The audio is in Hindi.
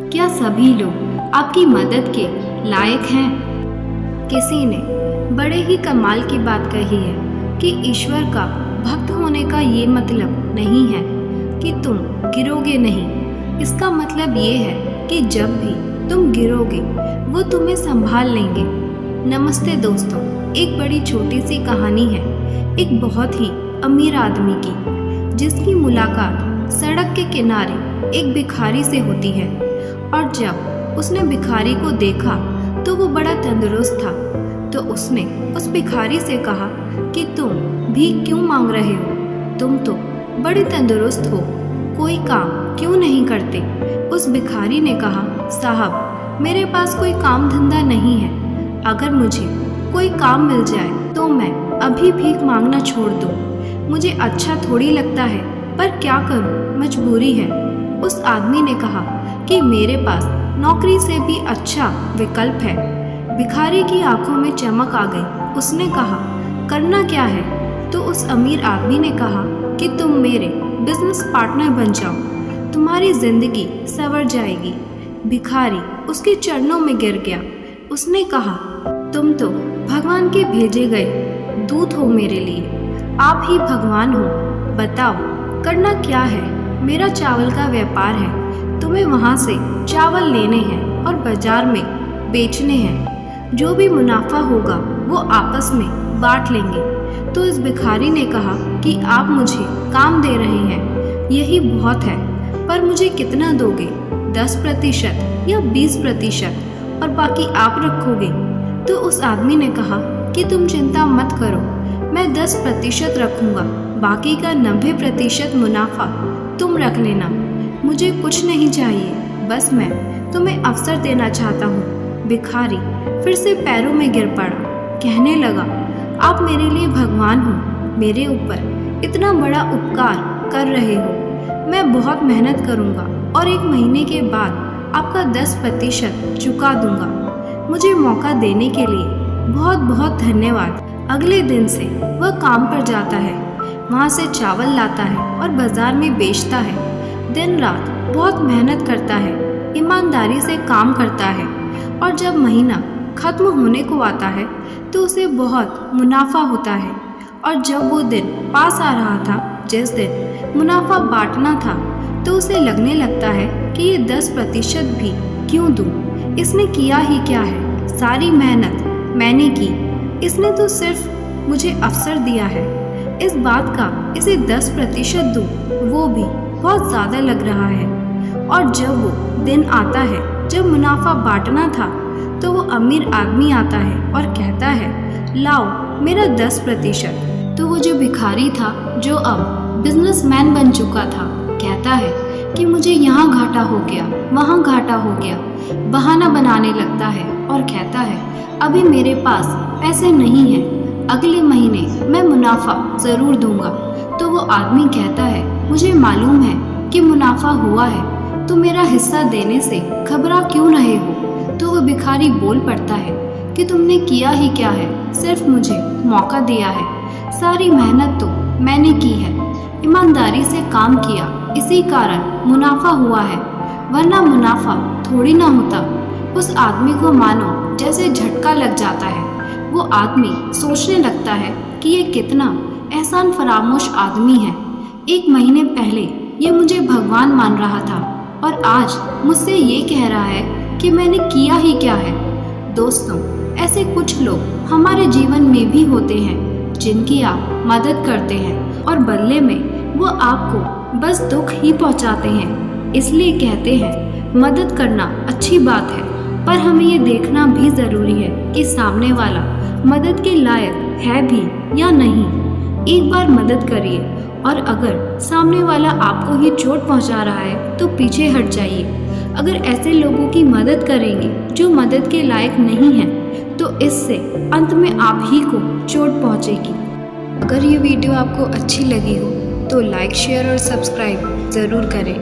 क्या सभी लोग आपकी मदद के लायक हैं? किसी ने बड़े ही कमाल की बात कही है कि ईश्वर का भक्त होने का ये मतलब नहीं है कि तुम गिरोगे नहीं। इसका मतलब ये है कि जब भी तुम गिरोगे वो तुम्हें संभाल लेंगे। नमस्ते दोस्तों, एक बड़ी छोटी सी कहानी है एक बहुत ही अमीर आदमी की, जिसकी मुलाकात सड़क के किनारे एक भिखारी से होती है। और जब उसने भिखारी को देखा तो वो बड़ा तंदुरुस्त था, तो उसने उस भिखारी से कहा कि तुम भीख क्यों मांग रहे हो? तुम तो बड़े तंदुरुस्त हो, कोई काम क्यों नहीं करते? उस भिखारी ने कहा, साहब मेरे पास कोई काम धंधा नहीं है, अगर मुझे कोई काम मिल जाए तो मैं अभी भीख मांगना छोड़ दूं। मुझे अच्छा थोड़ी लगता है, पर क्या करूं, मजबूरी है। उस आदमी ने कहा कि मेरे पास नौकरी से भी अच्छा विकल्प है। भिखारी की आंखों में चमक आ गई। उसने कहा, करना क्या है? तो उस अमीर आदमी ने कहा कि तुम मेरे बिजनेस पार्टनर बन जाओ, तुम्हारी जिंदगी संवर जाएगी। भिखारी उसके चरणों में गिर गया। उसने कहा, तुम तो भगवान के भेजे गए दूत हो मेरे लिए, आप ही भगवान हो। बताओ करना क्या है? मेरा चावल का व्यापार है, तुम्हें वहाँ से चावल लेने हैं और बाजार में बेचने हैं। जो भी मुनाफा होगा वो आपस में बांट लेंगे। तो इस भिखारी ने कहा कि आप मुझे काम दे रहे हैं, यही बहुत है, पर मुझे कितना दोगे? 10% या 20%, और बाकी आप रखोगे? तो उस आदमी ने कहा कि तुम चिंता मत करो, मैं 10% रखूंगा, बाकी का 90% मुनाफा तुम रख लेना। मुझे कुछ नहीं चाहिए, बस मैं तुम्हें अवसर देना चाहता हूँ। भिखारी फिर से पैरों में गिर पड़ा, कहने लगा, आप मेरे लिए भगवान हो, मेरे ऊपर इतना बड़ा उपकार कर रहे हो। मैं बहुत मेहनत करूँगा और 1 महीने के बाद आपका 10% चुका दूंगा। मुझे मौका देने के लिए बहुत बहुत धन्यवाद। अगले दिन से वह काम पर जाता है, वहाँ से चावल लाता है और बाजार में बेचता है। दिन रात बहुत मेहनत करता है, ईमानदारी से काम करता है, और जब महीना खत्म होने को आता है तो उसे बहुत मुनाफा होता है। और जब वो दिन पास आ रहा था जिस दिन मुनाफा बांटना था, तो उसे लगने लगता है कि ये 10% भी क्यों दूँ? इसने किया ही क्या है? सारी मेहनत मैंने की, इसने तो सिर्फ मुझे अवसर दिया है। इस बात का इसे 10% दूँ, वो भी बहुत ज़्यादा लग रहा है। और जब वो दिन आता है जब मुनाफा बांटना था, तो वो अमीर आदमी आता है और कहता है, लाओ मेरा 10%। तो वो जो भिखारी था, जो अब बिजनेसमैन बन चुका था, कहता है कि मुझे यहाँ घाटा हो गया, वहाँ घाटा हो गया। बहाना बनाने लगता है और कहता है, अभी मेरे पास पैसे नहीं हैं, अगले महीने मैं मुनाफा ज़रूर दूंगा। तो वो आदमी कहता है, मुझे मालूम है कि मुनाफा हुआ है, तो मेरा हिस्सा देने से घबरा क्यों रहे हो? तो वो भिखारी बोल पड़ता है कि तुमने किया ही क्या है, सिर्फ मुझे मौका दिया है। सारी मेहनत तो मैंने की है, ईमानदारी से काम किया, इसी कारण मुनाफा हुआ है, वरना मुनाफा थोड़ी ना होता। उस आदमी को मानो जैसे झटका लग जाता है। वो आदमी सोचने लगता है कि ये कितना एहसान फरामोश आदमी है। 1 महीने पहले ये मुझे भगवान मान रहा था, और आज मुझसे ये कह रहा है कि मैंने किया ही क्या है। दोस्तों, ऐसे कुछ लोग हमारे जीवन में भी होते हैं जिनकी आप मदद करते हैं, और बदले में वो आपको बस दुख ही पहुंचाते हैं। इसलिए कहते हैं, मदद करना अच्छी बात है, पर हमें ये देखना भी ज़रूरी है कि सामने वाला मदद के लायक है भी या नहीं। एक बार मदद करिए, और अगर सामने वाला आपको ही चोट पहुंचा रहा है तो पीछे हट जाइए। अगर ऐसे लोगों की मदद करेंगे जो मदद के लायक नहीं हैं, तो इससे अंत में आप ही को चोट पहुंचेगी। अगर ये वीडियो आपको अच्छी लगी हो तो लाइक, शेयर और सब्सक्राइब ज़रूर करें।